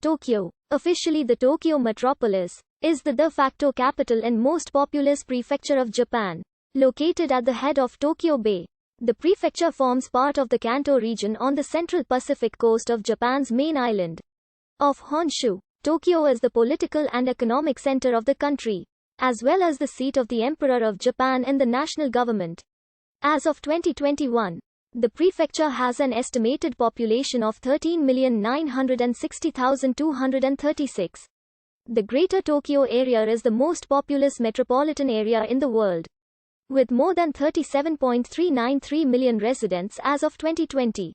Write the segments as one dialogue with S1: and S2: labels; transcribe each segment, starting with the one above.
S1: Tokyo, officially the Tokyo metropolis, is the de facto capital and most populous prefecture of Japan. Located at the head of Tokyo Bay, the prefecture forms part of the Kanto region on the central Pacific coast of Japan's main island of Honshu. Tokyo is the political and economic center of the country, as well as the seat of the Emperor of Japan and the national government. As of 2021, the prefecture has an estimated population of 13,960,236. The Greater Tokyo area is the most populous metropolitan area in the world, with more than 37.393 million residents as of 2020.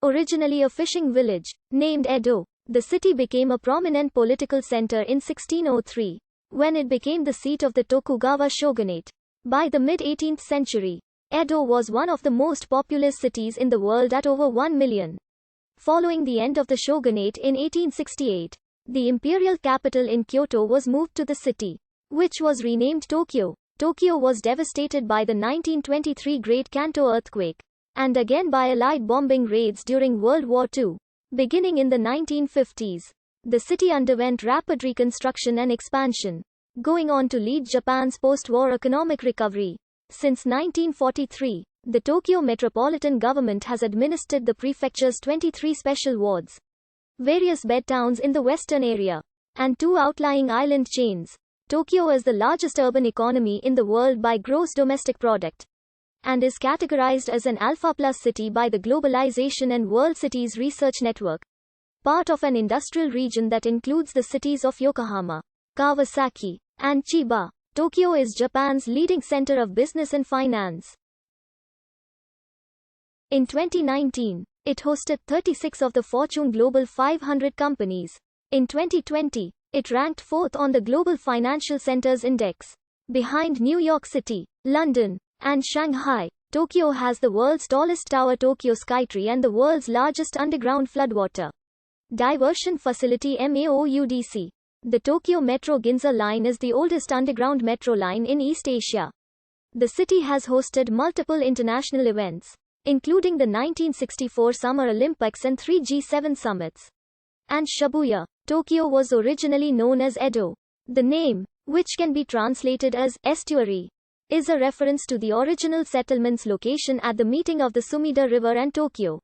S1: Originally a fishing village, named Edo, the city became a prominent political center in 1603, when it became the seat of the Tokugawa shogunate. By the mid-18th century, Edo was one of the most populous cities in the world at over 1 million. Following the end of the shogunate in 1868, the imperial capital in Kyoto was moved to the city, which was renamed Tokyo. Tokyo was devastated by the 1923 Great Kanto earthquake, and again by Allied bombing raids during World War II. Beginning in the 1950s, the city underwent rapid reconstruction and expansion, going on to lead Japan's post-war economic recovery. Since 1943, the Tokyo Metropolitan Government has administered the prefecture's 23 special wards, various bed towns in the western area, and 2 outlying island chains. Tokyo is the largest urban economy in the world by gross domestic product, and is categorized as an Alpha Plus city by the Globalization and World Cities Research Network. Part of an industrial region that includes the cities of Yokohama, Kawasaki, and Chiba, Tokyo is Japan's leading center of business and finance. In 2019, it hosted 36 of the Fortune Global 500 companies. In 2020, it ranked 4th on the Global Financial Centers Index, behind New York City, London, and Shanghai. Tokyo has the world's tallest tower, Tokyo Skytree, and the world's largest underground floodwater diversion facility, MAOUDC. The Tokyo Metro Ginza line is the oldest underground metro line in East Asia. The city has hosted multiple international events, including the 1964 Summer Olympics and 3 G7 summits. And Shibuya, Tokyo was originally known as Edo. The name, which can be translated as estuary, is a reference to the original settlement's location at the meeting of the Sumida River and Tokyo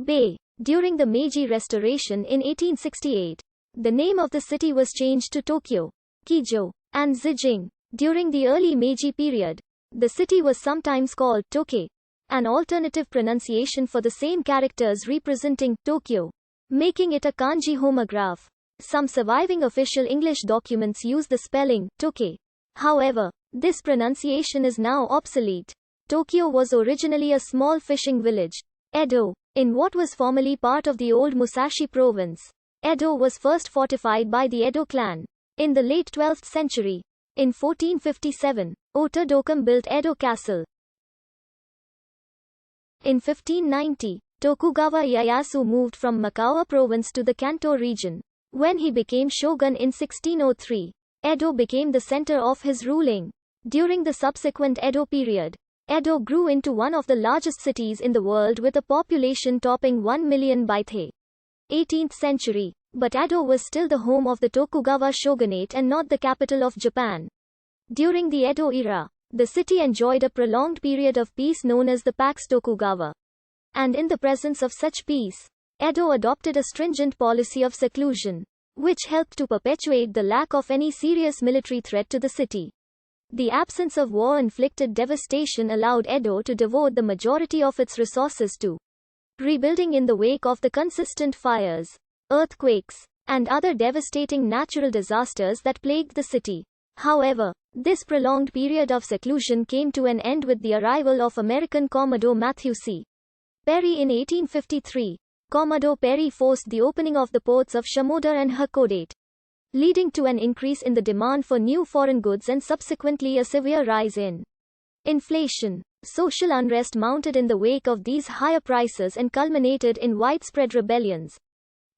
S1: Bay. During the Meiji Restoration in 1868, the name of the city was changed to Tokyo, Kijo, and Zijing. During the early Meiji period, the city was sometimes called Toke, an alternative pronunciation for the same characters representing Tokyo, making it a kanji homograph. Some surviving official English documents use the spelling Toke. However, this pronunciation is now obsolete. Tokyo was originally a small fishing village, Edo, in what was formerly part of the old Musashi province. Edo was first fortified by the Edo clan in the late 12th century. In 1457, Otodokum built Edo Castle. In 1590, Tokugawa Ieyasu moved from Makawa province to the Kanto region. When he became shogun in 1603, Edo became the center of his ruling. During the subsequent Edo period, Edo grew into one of the largest cities in the world with a population topping 1 million by the 18th century. But Edo was still the home of the Tokugawa shogunate and not the capital of Japan. During the Edo era, the city enjoyed a prolonged period of peace known as the Pax Tokugawa. And in the presence of such peace, Edo adopted a stringent policy of seclusion, which helped to perpetuate the lack of any serious military threat to the city. The absence of war-inflicted devastation allowed Edo to devote the majority of its resources to rebuilding in the wake of the consistent fires, earthquakes, and other devastating natural disasters that plagued the city. However, this prolonged period of seclusion came to an end with the arrival of American Commodore Matthew C. Perry in 1853. Commodore Perry forced the opening of the ports of Shimoda and Hakodate, leading to an increase in the demand for new foreign goods and subsequently a severe rise in inflation. Social unrest mounted in the wake of these higher prices and culminated in widespread rebellions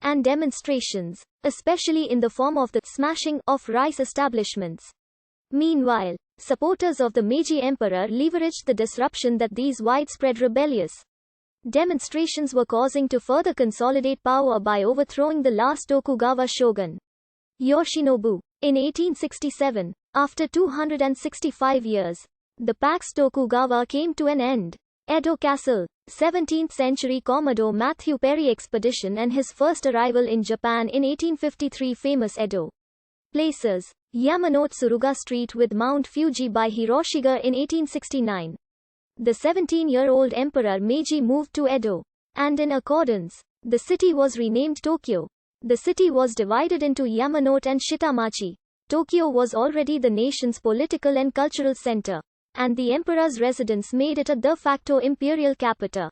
S1: and demonstrations, especially in the form of the smashing of rice establishments. Meanwhile, supporters of the Meiji Emperor leveraged the disruption that these widespread rebellious Demonstrations were causing to further consolidate power by overthrowing the last Tokugawa shogun, Yoshinobu. In 1867, after 265 years, the Pax Tokugawa came to an end. Edo Castle, 17th century Commodore Matthew Perry expedition and his first arrival in Japan in 1853. Famous Edo places: Yamanote Suruga Street with Mount Fuji by Hiroshiga in 1869. The 17-year-old Emperor Meiji moved to Edo, and in accordance, the city was renamed Tokyo. The city was divided into Yamanote and Shitamachi. Tokyo was already the nation's political and cultural center, and the emperor's residence made it a de facto imperial capital.